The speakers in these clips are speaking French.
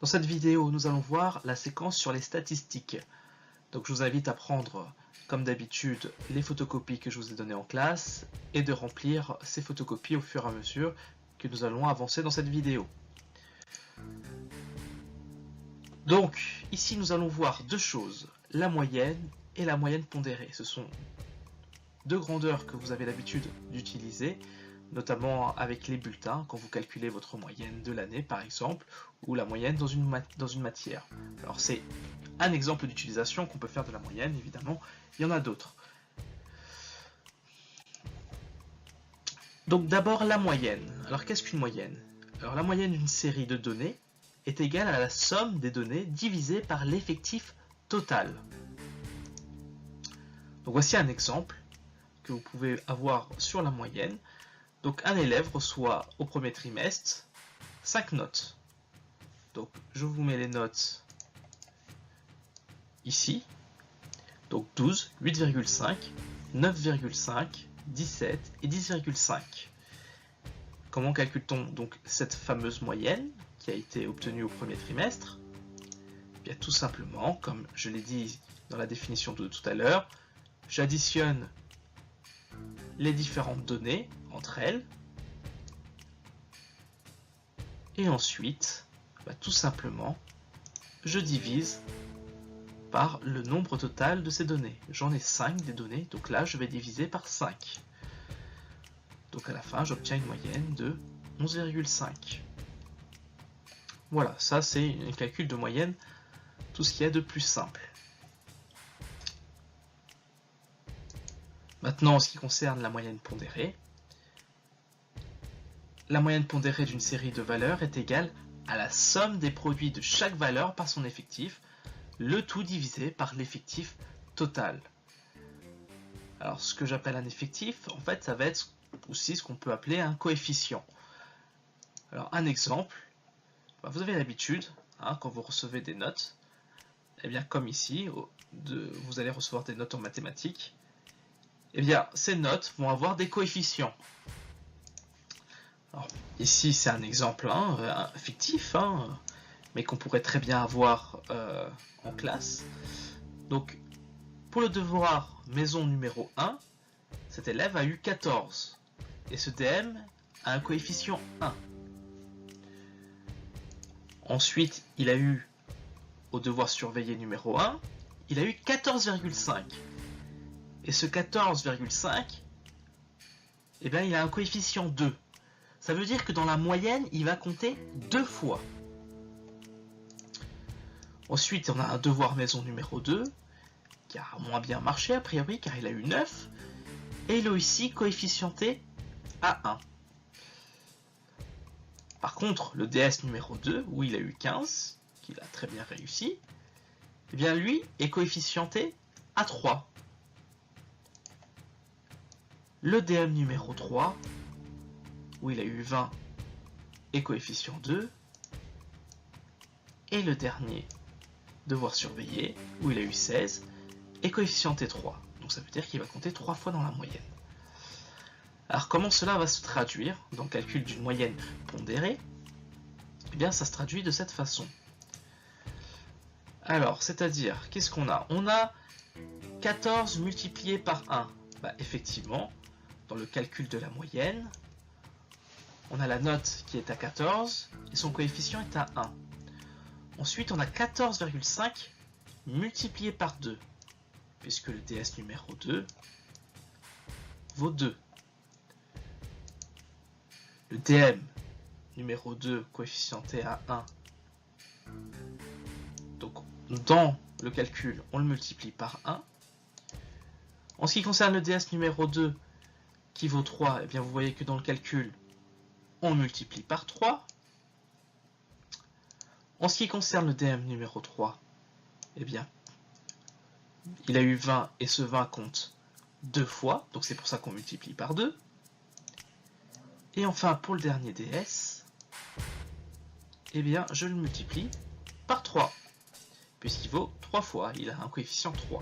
Dans cette vidéo, nous allons voir la séquence sur les statistiques. Donc je vous invite à prendre, comme d'habitude, les photocopies que je vous ai données en classe et de remplir ces photocopies au fur et à mesure que nous allons avancer dans cette vidéo. Donc ici nous allons voir deux choses, la moyenne et la moyenne pondérée. Ce sont deux grandeurs que vous avez l'habitude d'utiliser, notamment avec les bulletins, quand vous calculez votre moyenne de l'année par exemple, ou la moyenne dans une matière. Alors c'est un exemple d'utilisation qu'on peut faire de la moyenne, évidemment, il y en a d'autres. Donc d'abord la moyenne. Alors qu'est-ce qu'une moyenne? Alors la moyenne d'une série de données est égale à la somme des données divisée par l'effectif total. Donc voici un exemple que vous pouvez avoir sur la moyenne. Donc un élève reçoit au premier trimestre 5 notes. Donc je vous mets les notes ici. Donc 12, 8,5, 9,5, 17 et 10,5. Comment calcule-t-on donc cette fameuse moyenne qui a été obtenue au premier trimestre? Bien tout simplement, comme je l'ai dit dans la définition de tout à l'heure, j'additionne les différentes données entre elles et ensuite tout simplement je divise par le nombre total de ces données. J'en ai 5 des données, donc là je vais diviser par 5. Donc à la fin j'obtiens une moyenne de 11,5. Voilà, ça c'est un calcul de moyenne, tout ce qu'il y a de plus simple. Maintenant, en ce qui concerne la moyenne pondérée, la moyenne pondérée d'une série de valeurs est égale à la somme des produits de chaque valeur par son effectif, le tout divisé par l'effectif total. Alors, ce que j'appelle un effectif, en fait, ça va être aussi ce qu'on peut appeler un coefficient. Alors, un exemple, vous avez l'habitude, quand vous recevez des notes, eh bien, comme ici, vous allez recevoir des notes en mathématiques, eh bien, ces notes vont avoir des coefficients. Alors, ici, c'est un exemple fictif, mais qu'on pourrait très bien avoir en classe. Donc, pour le devoir maison numéro 1, cet élève a eu 14. Et ce DM a un coefficient 1. Ensuite, il a eu, au devoir surveillé numéro 1, il a eu 14,5. Et ce 14,5, eh bien, il a un coefficient 2. Ça veut dire que dans la moyenne, il va compter 2 fois. Ensuite, on a un devoir maison numéro 2, qui a moins bien marché a priori, car il a eu 9. Et il est aussi coefficienté à 1. Par contre, le DS numéro 2, où il a eu 15, qu'il a très bien réussi, eh bien lui est coefficienté à 3. Le DM numéro 3, où il a eu 20 et coefficient 2. Et le dernier, devoir surveiller, où il a eu 16 et coefficient T3. Donc ça veut dire qu'il va compter 3 fois dans la moyenne. Alors comment cela va se traduire dans le calcul d'une moyenne pondérée? Eh bien ça se traduit de cette façon. Alors, c'est-à-dire, qu'est-ce qu'on a? On a 14 multiplié par 1. Effectivement, dans le calcul de la moyenne, on a la note qui est à 14 et son coefficient est à 1. Ensuite, on a 14,5 multiplié par 2, puisque le DS numéro 2 vaut 2. Le DM numéro 2 coefficienté à 1. Donc, dans le calcul, on le multiplie par 1. En ce qui concerne le DS numéro 2 qui vaut 3, eh bien vous voyez que dans le calcul, on multiplie par 3. En ce qui concerne le DM numéro 3, eh bien, il a eu 20 et ce 20 compte 2 fois, donc c'est pour ça qu'on multiplie par 2. Et enfin, pour le dernier DS, eh bien, je le multiplie par 3, puisqu'il vaut 3 fois, il a un coefficient 3.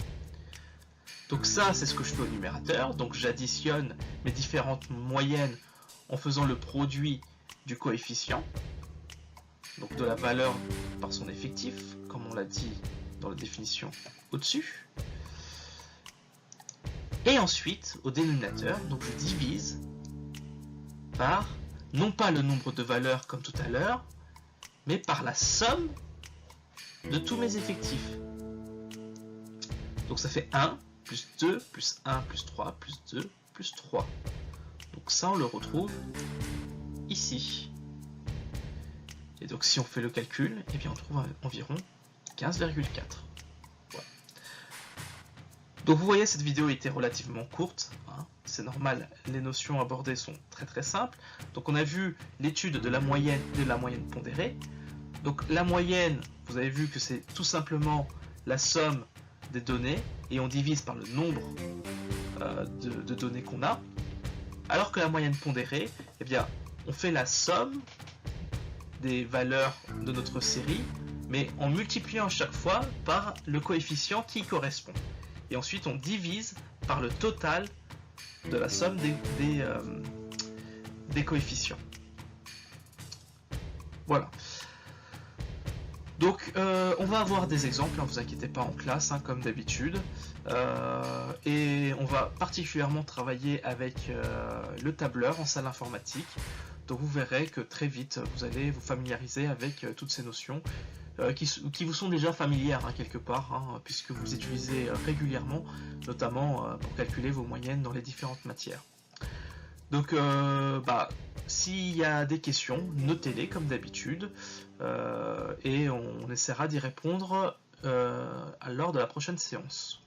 Donc ça, c'est ce que je fais au numérateur, donc j'additionne mes différentes moyennes en faisant le produit du coefficient, donc de la valeur par son effectif, comme on l'a dit dans la définition au-dessus. Et ensuite, au dénominateur, donc je divise par, non pas le nombre de valeurs comme tout à l'heure, mais par la somme de tous mes effectifs. Donc ça fait 1, plus 2, plus 1, plus 3, plus 2, plus 3. Donc ça, on le retrouve ici. Et donc si on fait le calcul, eh bien on trouve environ 15,4. Voilà. Donc vous voyez, cette vidéo était relativement courte, hein. C'est normal, les notions abordées sont très simples. Donc on a vu l'étude de la moyenne pondérée. Donc la moyenne, vous avez vu que c'est tout simplement la somme des données et on divise par le nombre de données qu'on a. Alors que la moyenne pondérée, eh bien, on fait la somme des valeurs de notre série, mais en multipliant à chaque fois par le coefficient qui y correspond. Et ensuite, on divise par le total de la somme des coefficients. Voilà. Donc, on va avoir des exemples, ne vous inquiétez pas, en classe, hein, comme d'habitude. Et on va particulièrement travailler avec le tableur en salle informatique. Donc vous verrez que très vite, vous allez vous familiariser avec toutes ces notions qui vous sont déjà familières, hein, quelque part, hein, puisque vous les utilisez régulièrement, notamment pour calculer vos moyennes dans les différentes matières. Donc, s'il y a des questions, notez-les comme d'habitude, et on essaiera d'y répondre lors de la prochaine séance.